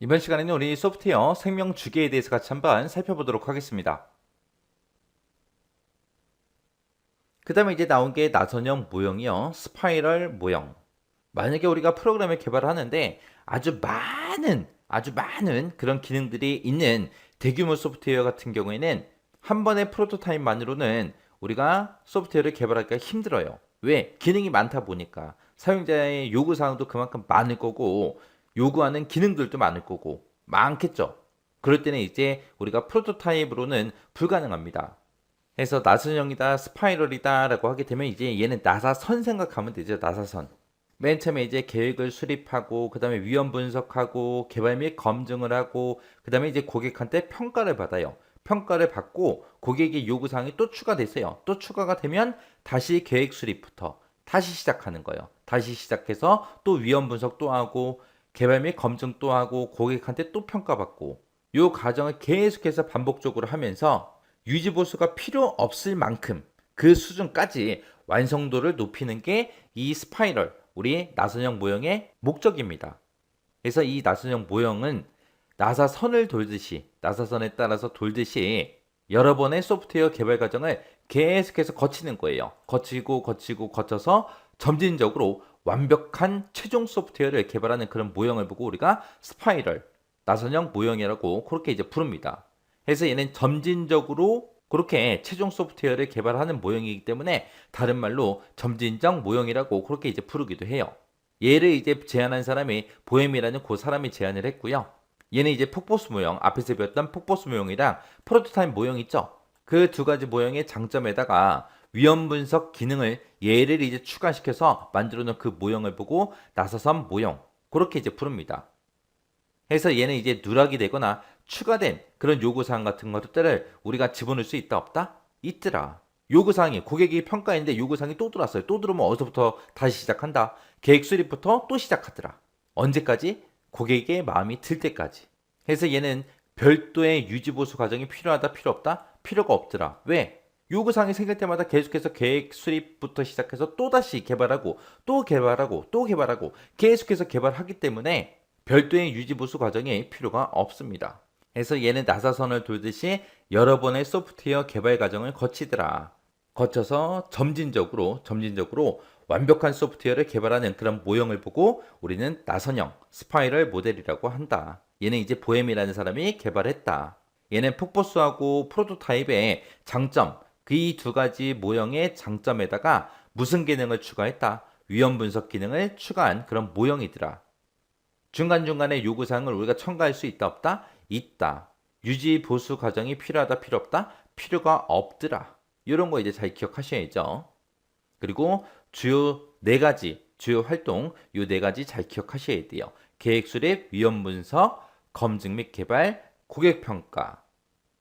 이번 시간에는 우리 소프트웨어 생명 주기에 대해서 같이 한번 살펴보도록 하겠습니다. 그 다음에 이제 나온 게 나선형 모형이요. 스파이럴 모형. 만약에 우리가 프로그램을 개발하는데 아주 많은 그런 기능들이 있는 대규모 소프트웨어 같은 경우에는 한 번의 프로토타입만으로는 우리가 소프트웨어를 개발하기가 힘들어요. 왜? 기능이 많다 보니까 사용자의 요구사항도 그만큼 많을 거고 요구하는 기능들도 많을 거고 많겠죠. 그럴 때는 이제 우리가 프로토타입으로는 불가능합니다. 해서 나선형이다, 스파이럴이다 라고 하게 되면 이제 얘는 나사선 생각하면 되죠. 나사선. 맨 처음에 이제 계획을 수립하고 그 다음에 위험 분석하고 개발 및 검증을 하고 그 다음에 이제 고객한테 평가를 받아요. 평가를 받고 고객의 요구사항이 또 추가됐어요. 또 추가가 되면 다시 계획 수립부터 다시 시작하는 거예요. 다시 시작해서 또 위험 분석 또 하고 개발 및 검증 또 하고 고객한테 또 평가받고 요 과정을 계속해서 반복적으로 하면서 유지보수가 필요 없을 만큼 그 수준까지 완성도를 높이는 게 이 스파이럴, 우리 나선형 모형의 목적입니다. 그래서 이 나선형 모형은 나사선을 돌듯이, 나사선에 따라서 돌듯이 여러 번의 소프트웨어 개발 과정을 계속해서 거치는 거예요. 거쳐서 점진적으로 완벽한 최종 소프트웨어를 개발하는 그런 모형을 보고 우리가 스파이럴, 나선형 모형이라고 그렇게 이제 부릅니다. 그래서 얘는 점진적으로 그렇게 최종 소프트웨어를 개발하는 모형이기 때문에 다른 말로 점진적 모형이라고 그렇게 이제 부르기도 해요. 얘를 이제 제안한 사람이 보엠이라는 그 사람이 제안을 했고요. 얘는 이제 폭포수 모형, 앞에서 배웠던 폭포수 모형이랑 프로토타입 모형 있죠? 그 두 가지 모형의 장점에다가 위험 분석 기능을 얘를 이제 추가시켜서 만들어 놓은 그 모형을 보고 나사선 모형, 그렇게 이제 부릅니다. 해서 얘는 이제 누락이 되거나 추가된 그런 요구사항 같은 것들을 우리가 집어넣을 수 있다 없다? 있더라. 요구사항이 고객이 평가했는데 요구사항이 또 들어왔어요. 또 들어오면 어디서부터 다시 시작한다. 계획 수립부터 또 시작하더라. 언제까지? 고객의 마음이 들 때까지. 해서 얘는 별도의 유지보수 과정이 필요하다 필요 없다? 필요가 없더라. 왜? 요구사항이 생길 때마다 계속해서 계획 수립부터 시작해서 또다시 개발하고 또 개발하고 또 개발하고 계속해서 개발하기 때문에 별도의 유지보수 과정이 필요가 없습니다. 그래서 얘는 나사선을 돌듯이 여러 번의 소프트웨어 개발 과정을 거치더라. 거쳐서 점진적으로 완벽한 소프트웨어를 개발하는 그런 모형을 보고 우리는 나선형, 스파이럴 모델이라고 한다. 얘는 이제 보엠이라는 사람이 개발했다. 얘는 폭포수하고 프로토타입의 장점, 그 이 두 가지 모형의 장점에다가 무슨 기능을 추가했다? 위험 분석 기능을 추가한 그런 모형이더라. 중간중간에 요구사항을 우리가 첨가할 수 있다 없다? 있다. 유지 보수 과정이 필요하다 필요 없다? 필요가 없더라. 이런 거 이제 잘 기억하셔야죠. 그리고 주요 네 가지 주요 활동 요 네 가지 잘 기억하셔야 돼요. 계획 수립, 위험 분석, 검증 및 개발, 고객 평가.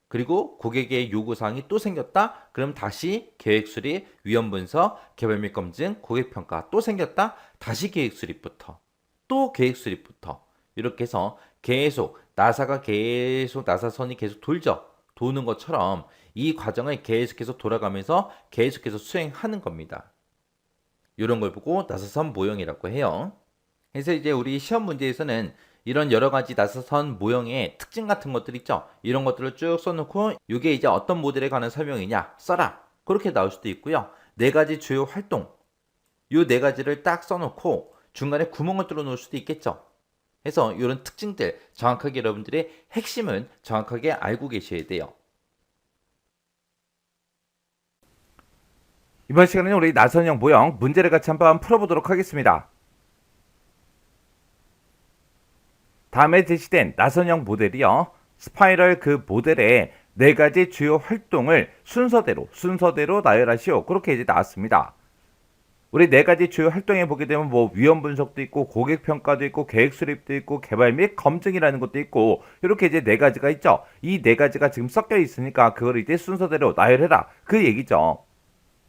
그리고 고객의 요구사항이 또 생겼다? 그럼 다시 계획 수립, 위험 분석, 개발 및 검증, 고객 평가 또 생겼다? 다시 계획 수립부터. 또 계획 수립부터 이렇게 해서 계속 나사선이 계속 돌죠. 도는 것처럼 이 과정을 계속해서 돌아가면서 계속해서 수행하는 겁니다. 이런 걸 보고 나사선 모형이라고 해요. 그래서 이제 우리 시험 문제에서는 이런 여러 가지 나사선 모형의 특징 같은 것들 있죠. 이런 것들을 쭉 써놓고 이게 이제 어떤 모델에 관한 설명이냐 써라. 그렇게 나올 수도 있고요. 네 가지 주요 활동 이 네 가지를 딱 써놓고 중간에 구멍을 뚫어 놓을 수도 있겠죠. 그래서 이런 특징들 정확하게 여러분들의 핵심은 정확하게 알고 계셔야 돼요. 이번 시간에는 우리 나선형 모형 문제를 같이 한번 풀어보도록 하겠습니다. 다음에 제시된 나선형 모델이요. 스파이럴 그 모델의 네 가지 주요 활동을 순서대로 나열하시오. 그렇게 이제 나왔습니다. 우리 네 가지 주요 활동에 보게 되면 뭐 위험 분석도 있고 고객 평가도 있고 계획 수립도 있고 개발 및 검증이라는 것도 있고 이렇게 이제 네 가지가 있죠. 이 네 가지가 지금 섞여 있으니까 그걸 이제 순서대로 나열해라 그 얘기죠.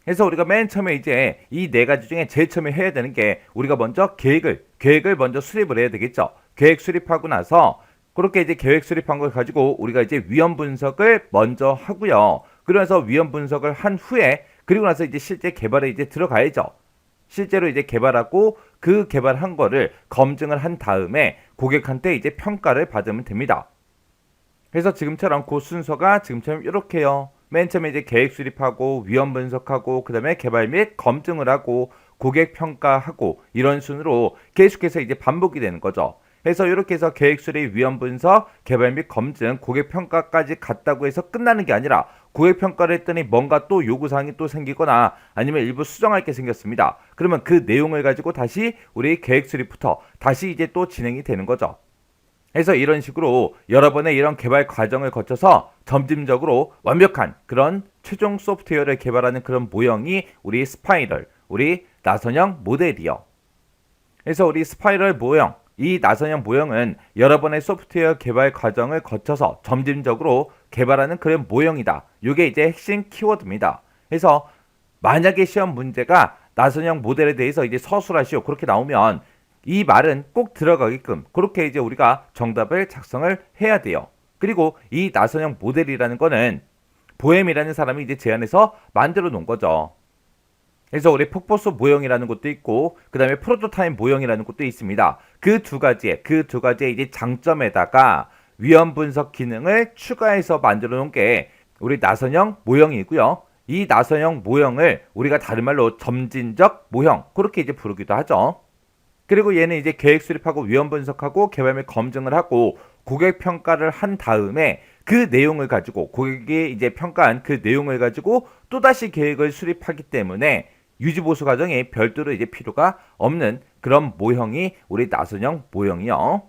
그래서 우리가 맨 처음에 이제 이 네 가지 중에 제일 처음에 해야 되는 게 우리가 먼저 계획을 먼저 수립을 해야 되겠죠. 계획 수립하고 나서 그렇게 이제 계획 수립한 걸 가지고 우리가 이제 위험 분석을 먼저 하고요. 그러면서 위험 분석을 한 후에 그리고 나서 이제 실제 개발에 이제 들어가야죠. 실제로 이제 개발하고 그 개발한 거를 검증을 한 다음에 고객한테 이제 평가를 받으면 됩니다. 그래서 지금처럼 그 순서가 지금처럼 이렇게요. 맨 처음에 이제 계획 수립하고 위험 분석하고 그다음에 개발 및 검증을 하고 고객 평가하고 이런 순으로 계속해서 이제 반복이 되는 거죠. 그래서 이렇게 해서 계획 수립, 위험 분석, 개발 및 검증, 고객 평가까지 갔다고 해서 끝나는 게 아니라 고객 평가를 했더니 뭔가 또 요구사항이 또 생기거나 아니면 일부 수정할 게 생겼습니다. 그러면 그 내용을 가지고 다시 우리 계획 수립부터 다시 이제 또 진행이 되는 거죠. 그래서 이런 식으로 여러 번의 이런 개발 과정을 거쳐서 점진적으로 완벽한 그런 최종 소프트웨어를 개발하는 그런 모형이 우리 스파이럴, 우리 나선형 모델이요. 그래서 우리 스파이럴 모형, 이 나선형 모형은 여러 번의 소프트웨어 개발 과정을 거쳐서 점진적으로 개발하는 그런 모형이다. 이게 이제 핵심 키워드입니다. 그래서 만약에 시험 문제가 나선형 모델에 대해서 이제 서술하시오 그렇게 나오면 이 말은 꼭 들어가게끔 그렇게 이제 우리가 정답을 작성을 해야 돼요. 그리고 이 나선형 모델이라는 거는 보엠이라는 사람이 이제 제안해서 만들어 놓은 거죠. 그래서 우리 폭포수 모형이라는 것도 있고 그 다음에 프로토타입 모형이라는 것도 있습니다. 그 두 가지의 이제 장점에다가 위험 분석 기능을 추가해서 만들어 놓은 게 우리 나선형 모형이고요. 이 나선형 모형을 우리가 다른 말로 점진적 모형 그렇게 이제 부르기도 하죠. 그리고 얘는 이제 계획 수립하고 위험 분석하고 개발 및 검증을 하고 고객 평가를 한 다음에 그 내용을 가지고 고객이 이제 평가한 그 내용을 가지고 또다시 계획을 수립하기 때문에 유지 보수 과정이 별도로 이제 필요가 없는 그런 모형이 우리 나선형 모형이요.